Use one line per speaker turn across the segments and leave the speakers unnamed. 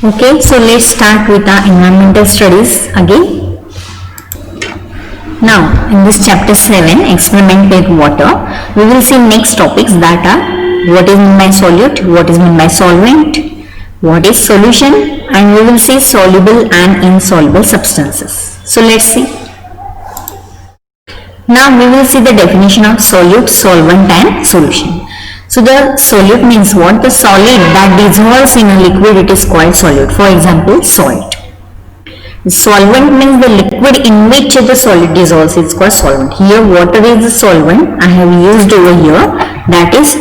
Okay, so let's start with our environmental studies again. Now, in this chapter 7, experiment with water, we will see next topics that are what is meant by solute, what is meant by solvent, what is solution, and we will see soluble and insoluble substances. So let's see. Now we will see the definition of solute, solvent and solution. So the solute means what? The solid that dissolves in a liquid, it is called solute. For example, salt. Solvent means the liquid in which the solid dissolves, it's called solvent. Here water is the solvent I have used over here, that is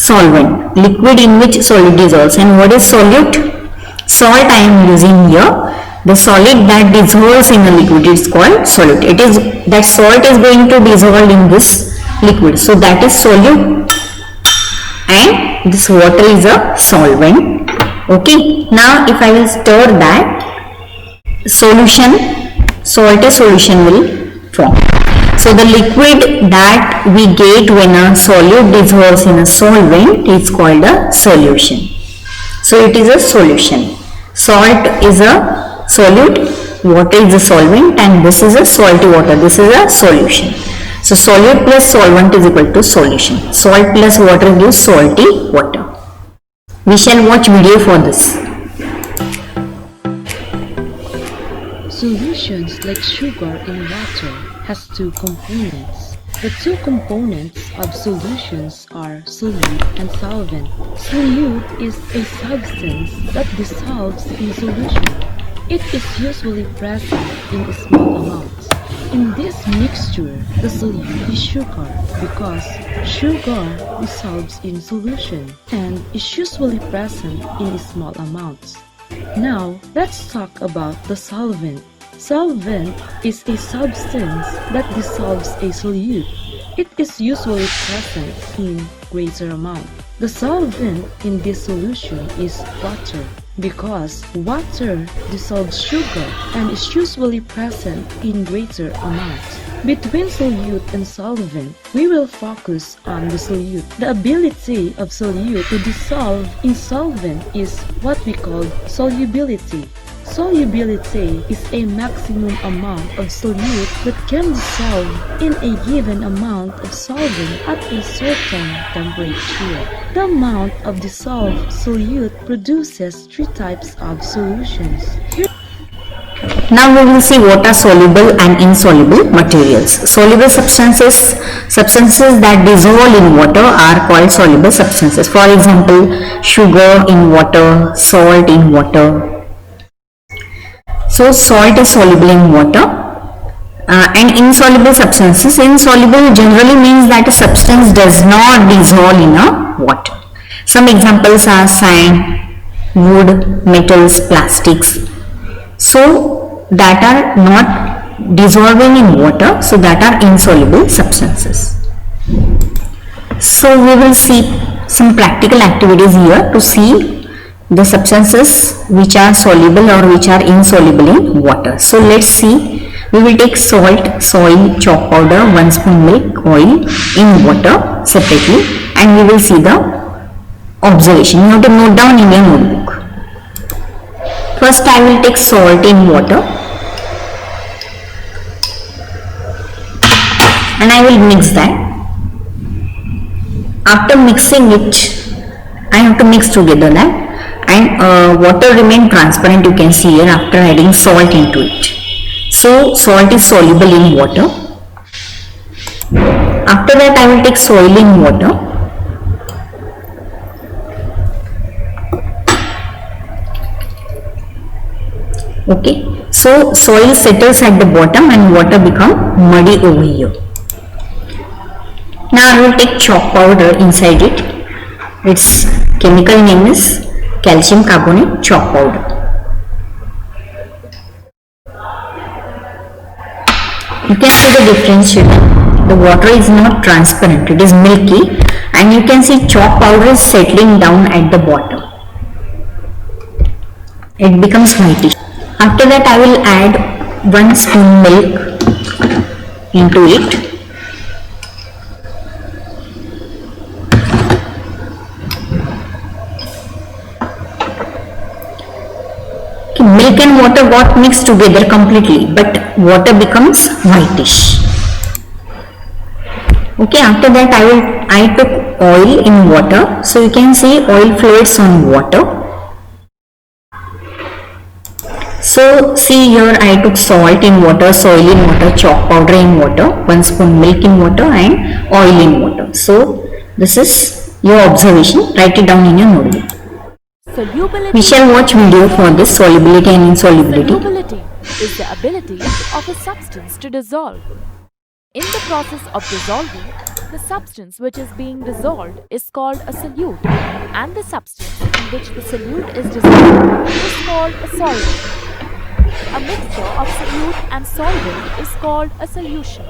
solvent, liquid in which solid dissolves. And what is solute? Salt I am using here. The solid that dissolves in a liquid is called solute. It is that salt is going to dissolve in this liquid, so that is solute, and this water is a solvent. Okay, now if I will stir that, solution, salty solution will form. So the liquid that we get when a solute dissolves in a solvent is called a solution. So it is a solution. Salt is a solute, water is a solvent, and this is a salty water, this is a solution. So solute plus solvent is equal to solution. Salt plus water gives salty water. We shall watch video for this.
Solutions like sugar in water has two components. The two components of solutions are solute and solvent. Solute is a substance that dissolves in solution. It is usually present in small amounts. In this mixture, the solute is sugar because sugar dissolves in solution and is usually present in small amounts. Now, let's talk about the solvent. Solvent is a substance that dissolves a solute. It is usually present in greater amount. The solvent in this solution is water because water dissolves sugar and is usually present in greater amounts. Between solute and solvent, we will focus on the solute. The ability of solute to dissolve in solvent is what we call solubility. Solubility is a maximum amount of solute that can dissolve in a given amount of solvent at a certain temperature. The amount of dissolved solute produces three types of solutions.
Now we will see what are soluble and insoluble materials. Soluble substances that dissolve in water are called soluble substances. For example, sugar in water, salt in water. So salt is soluble in water. And insoluble substances. Insoluble generally means that a substance does not dissolve in a water. Some examples are sand, wood, metals, plastics. So that are not dissolving in water, so that are insoluble substances. So we will see some practical activities here to see the substances which are soluble or which are insoluble in water. So let's see. We will take salt, soil, chalk powder, 1 spoon milk, oil in water separately, and we will see the observation. You have to note down in your notebook. First I will take salt in water and I will mix that. After mixing it, I have to mix together that, and water remain transparent, you can see here after adding salt into it. So salt is soluble in water. After that I will take soil in water. Okay, so soil settles at the bottom and water become muddy over here. Now I will take chalk powder inside it. Its chemical name is calcium carbonate chalk powder. You can see the difference here. The water is not transparent, it is milky, and you can see chalk powder is settling down at the bottom. It becomes whitish. After that I will add 1 spoon milk into it. milk and water got mixed together completely, but water becomes whitish. Okay, after that I took oil in water. So you can see oil fluids on water. So see here I took salt in water, soil in water, chalk powder in water, 1 spoon milk in water and oil in water. So this is your observation. Write it down in your notebook.
Solubility.
We shall watch video for this solubility and insolubility.
Solubility is the ability of a substance to dissolve. In the process of dissolving, the substance which is being dissolved is called a solute, and the substance in which the solute is dissolved is called a solvent. A mixture of solute and solvent is called a solution.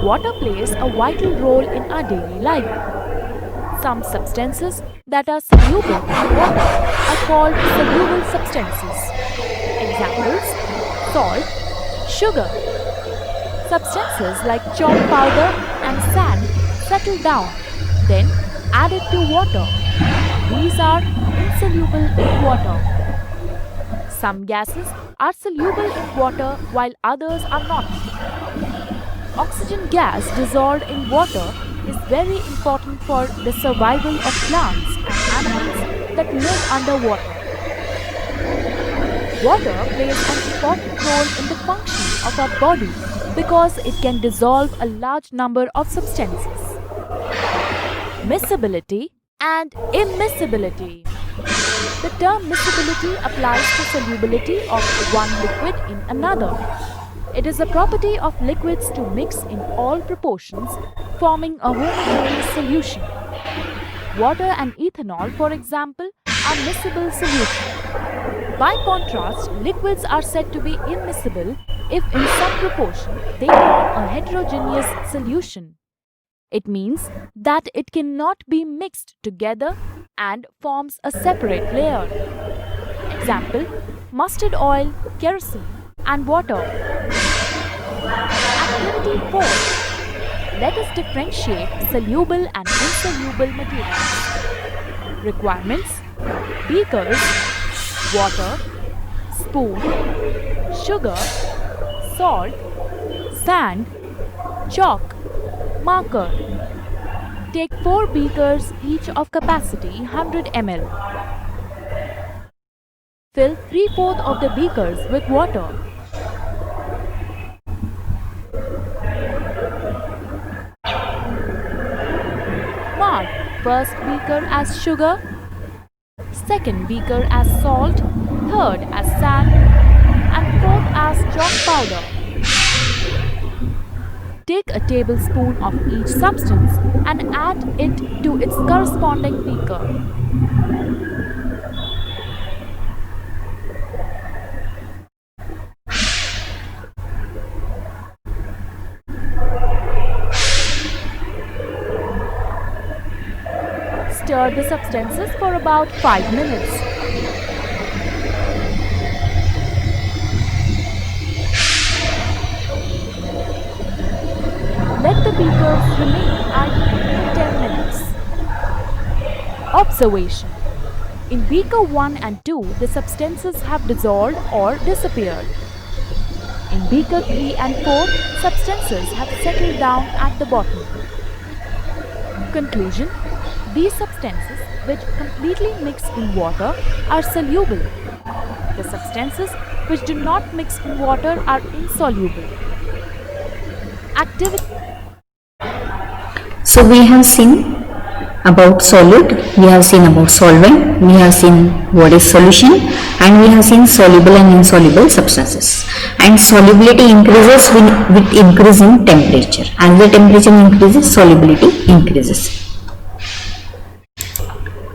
Water plays a vital role in our daily life. Some substances that are soluble in water are called soluble substances. Examples: salt, sugar. Substances like chalk powder and sand settle down, then added to water. These are insoluble in water. Some gases are soluble in water while others are not. Oxygen gas dissolved in water is very important for the survival of plants and animals that live underwater. Water plays an important role in the function of our body because it can dissolve a large number of substances. Miscibility and immiscibility. The term miscibility applies to solubility of one liquid in another. It is a property of liquids to mix in all proportions, forming a homogeneous solution. Water and ethanol, for example, are miscible solutions. By contrast, liquids are said to be immiscible if in some proportion they form a heterogeneous solution. It means that it cannot be mixed together and forms a separate layer. Example: mustard oil, kerosene, and water. Activity 4. Let us differentiate soluble and insoluble materials. Requirements: beakers, water, spoon, sugar, salt, sand, chalk, marker. Take 4 beakers each of capacity 100 ml. Fill 3/4 of the beakers with water. Mark first beaker as sugar, second beaker as salt, third as sand, and fourth as chalk powder. Take a tablespoon of each substance and add it to its corresponding beaker. Stir the substances for about 5 minutes. Let the beakers remain idle for 10 minutes. Observation: in beaker 1 and 2, the substances have dissolved or disappeared. In beaker 3 and 4, substances have settled down at the bottom. Conclusion: these substances which completely mix in water are soluble. The substances which do not mix in water are insoluble. Activity.
So we have seen about solute, we have seen about solvent, we have seen what is solution, and we have seen soluble and insoluble substances. And solubility increases with increasing temperature. As the temperature increases, solubility increases.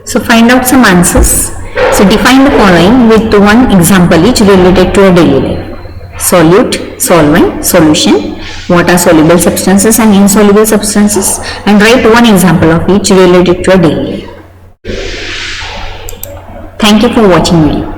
So find out some answers. So define the following with one example each related to a daily life. Solute, solvent, solution. What are soluble substances and insoluble substances? And write one example of each related to a daily life. Thank you for watching video.